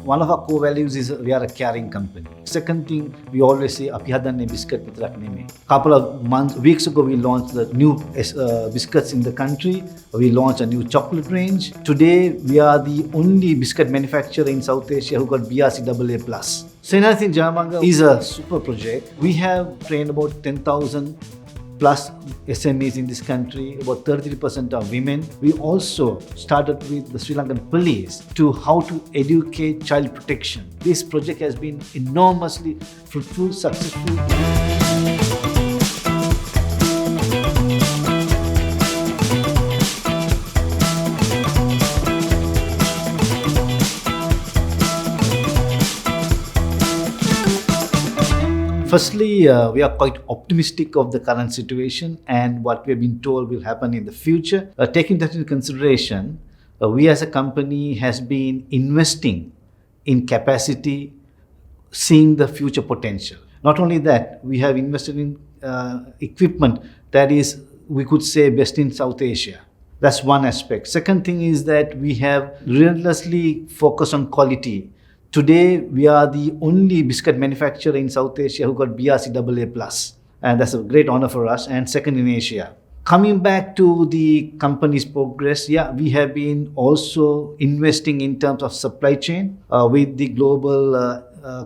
one of our core values is we are a caring company. Second thing, we always say, "Api hadanne biscuit rakne mein." Couple of weeks ago, we launched the new biscuits in the country. We launched a new chocolate range. Today, we are the only biscuit manufacturer in South Asia who got BRCAA+. Senehasin Jayamaga is a super project. We have trained about 10,000 plus SMEs in this country. About 33% are women. We also started with the Sri Lankan police to how to educate child protection. This project has been enormously fruitful, successful. Firstly, we are quite optimistic of the current situation and what we have been told will happen in the future. Taking that into consideration, we as a company has been investing in capacity, seeing the future potential. Not only that, we have invested in equipment that is, we could say, best in South Asia. That's one aspect. Second thing is that we have relentlessly focused on quality. Today, we are the only biscuit manufacturer in South Asia who got BRCAA+. And that's a great honor for us, and second in Asia. Coming back to the company's progress, we have been also investing in terms of supply chain with the global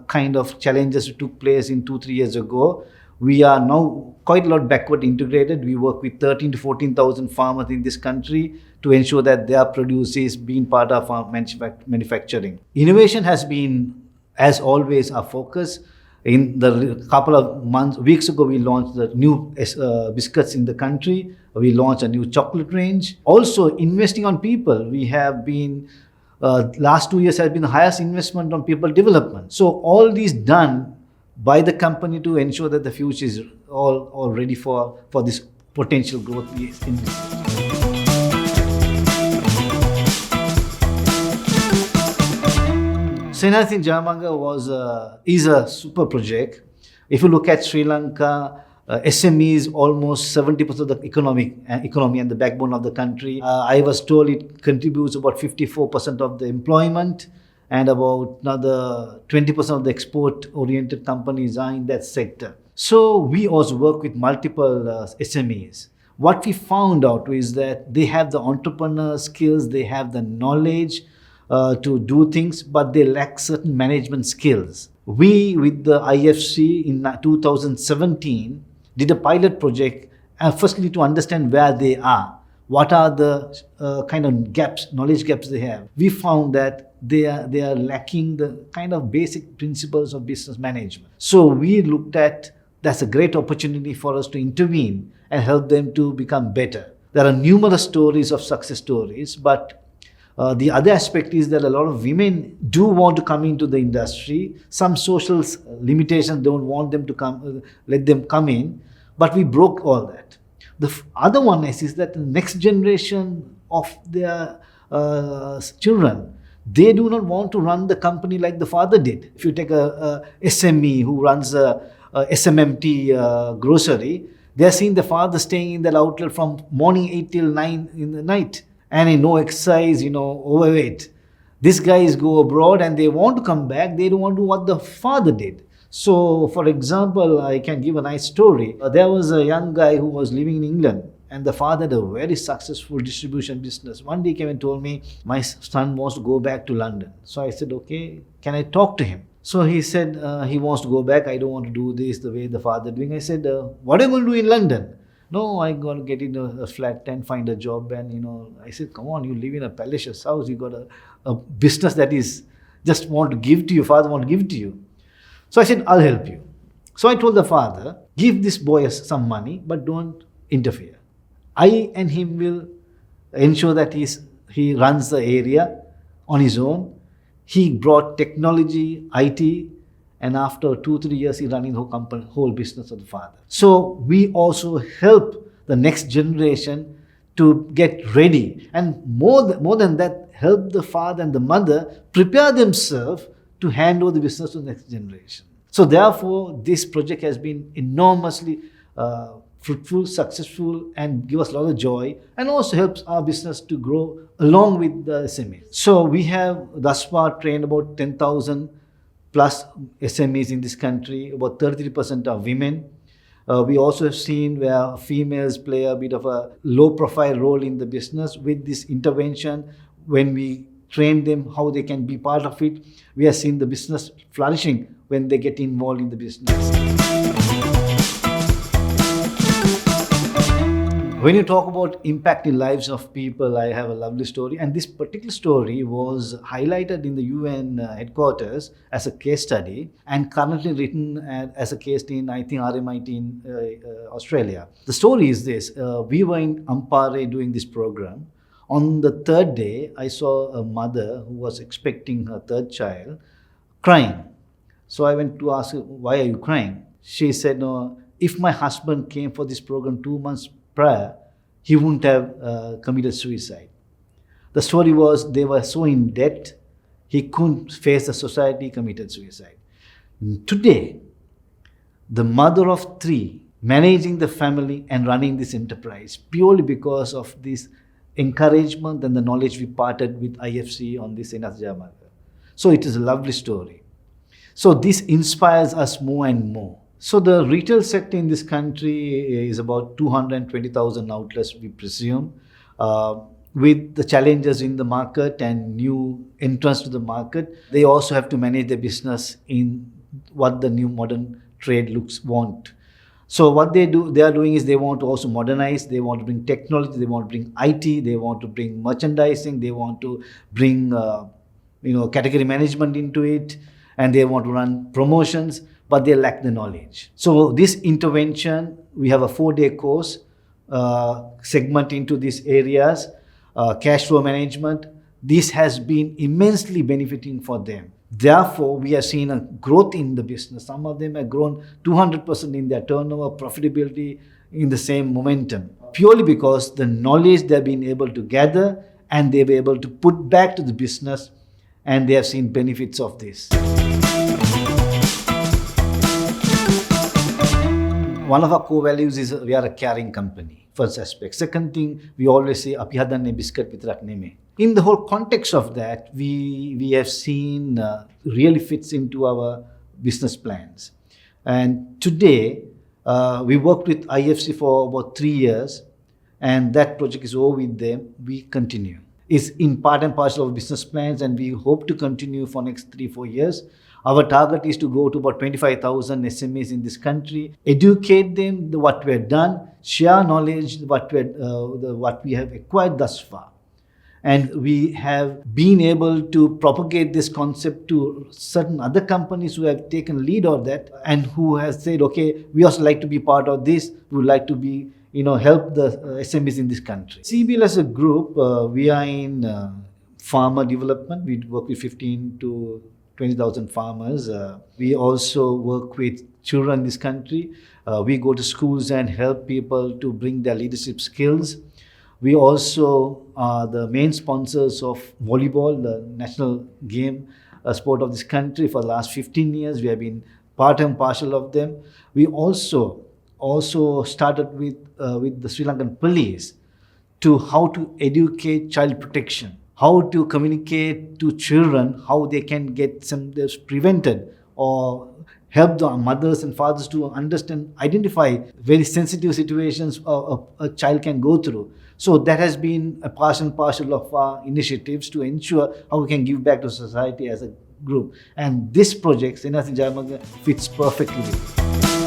kind of challenges that took place in 2-3 years ago. We are now quite a lot backward integrated. We work with 13,000 to 14,000 farmers in this country to ensure that their produce is being part of our manufacturing. Innovation has been, as always, our focus. In the couple of weeks ago, we launched the new biscuits in the country. We launched a new chocolate range. Also, investing on people. We have been, last 2 years has been the highest investment on people development. So all these done by the company to ensure that the future is all ready for this potential growth in this. Senehasin Jayamaga is a super project. If you look at Sri Lanka, SME is almost 70% of the economy and the backbone of the country. I was told it contributes about 54% of the employment, and about another 20% of the export-oriented companies are in that sector. So we also work with multiple SMEs. What we found out is that they have the entrepreneur skills, they have the knowledge to do things, but they lack certain management skills. We, with the IFC in 2017, did a pilot project, firstly to understand where they are. What are the kind of gaps, knowledge gaps they have? We found that they are lacking the kind of basic principles of business management. So we looked at, that's a great opportunity for us to intervene and help them to become better. There are numerous stories of success stories, but the other aspect is that a lot of women do want to come into the industry. Some social limitations don't want them to come, let them come in, but we broke all that. The other one is that the next generation of their children, they do not want to run the company like the father did. If you take a SME who runs a SMMT grocery, they are seeing the father staying in the outlet from morning 8 till 9 in the night. And no exercise, overweight. These guys go abroad and they want to come back. They don't want to do what the father did. So, for example, I can give a nice story. There was a young guy who was living in England, and the father had a very successful distribution business. One day he came and told me, my son wants to go back to London. So I said, okay, can I talk to him? So he said, he wants to go back. I don't want to do this the way the father doing. I said, what are you going to do in London? No, I'm going to get in a flat and find a job. And, I said, come on, you live in a palatial house. You got a business that is just want to give to you. Father want to give to you. So I said, I'll help you. So I told the father, give this boy some money, but don't interfere. I and him will ensure that he runs the area on his own. He brought technology, IT, and after 2-3 years, he running the whole business of the father. So we also help the next generation to get ready. And more than that, help the father and the mother prepare themselves to hand over the business to the next generation. So therefore, this project has been enormously fruitful, successful, and give us a lot of joy, and also helps our business to grow along with the SMEs. So we have thus far trained about 10,000 plus SMEs in this country. About 33% are women. We also have seen where females play a bit of a low profile role in the business. With this intervention, when we train them how they can be part of it, we have seen the business flourishing when they get involved in the business. When you talk about impacting lives of people, I have a lovely story. And this particular story was highlighted in the UN headquarters as a case study and currently written as a case in, I think, RMIT in Australia. The story is this. We were in Ampare doing this program. On the third day, I saw a mother who was expecting her third child crying. So I went to ask her, why are you crying? She said, no, if my husband came for this program 2 months prior, he wouldn't have committed suicide. The story was they were so in debt, he couldn't face the society, committed suicide. Today, the mother of 3, managing the family and running this enterprise purely because of this encouragement and the knowledge we parted with IFC on this Senehasin Jayamaga. So it is a lovely story. So this inspires us more and more. So the retail sector in this country is about 220,000 outlets, we presume. With the challenges in the market and new entrants to the market, they also have to manage their business in what the new modern trade want. So what they are doing is they want to also modernize, they want to bring technology, they want to bring IT, they want to bring merchandising, they want to bring category management into it, and they want to run promotions, but they lack the knowledge. So this intervention, we have a 4-day course segment into these areas, cash flow management. This has been immensely benefiting for them. Therefore, we have seen a growth in the business. Some of them have grown 200% in their turnover, profitability in the same momentum, purely because the knowledge they've been able to gather and they've been able to put back to the business, and they have seen benefits of this. One of our core values is we are a caring company, first aspect. Second thing, we always say, "Api hadanne biscuit vitarak neme." In the whole context of that, we have seen really fits into our business plans. And today, we worked with IFC for about 3 years, and that project is over with them. We continue. It's in part and parcel of business plans, and we hope to continue for next 3-4 years. Our target is to go to about 25,000 SMEs in this country, educate them what we have done, share knowledge what we have acquired thus far. And we have been able to propagate this concept to certain other companies who have taken lead on that and who have said, okay, we also like to be part of this. We would like to be, help the SMEs in this country. CBL as a group, we are in farmer development. We work with 15 to 20,000 farmers. We also work with children in this country. We go to schools and help people to bring their leadership skills. We also are the main sponsors of volleyball, the national game sport of this country. For the last 15 years, we have been part and parcel of them. We also started with the Sri Lankan police to how to educate child protection, how to communicate to children, how they can get this prevented, or help the mothers and fathers to understand, identify very sensitive situations a child can go through. So that has been a part and parcel of our initiatives to ensure how we can give back to society as a group. And this project, Senehasin Jayamaga, fits perfectly with it.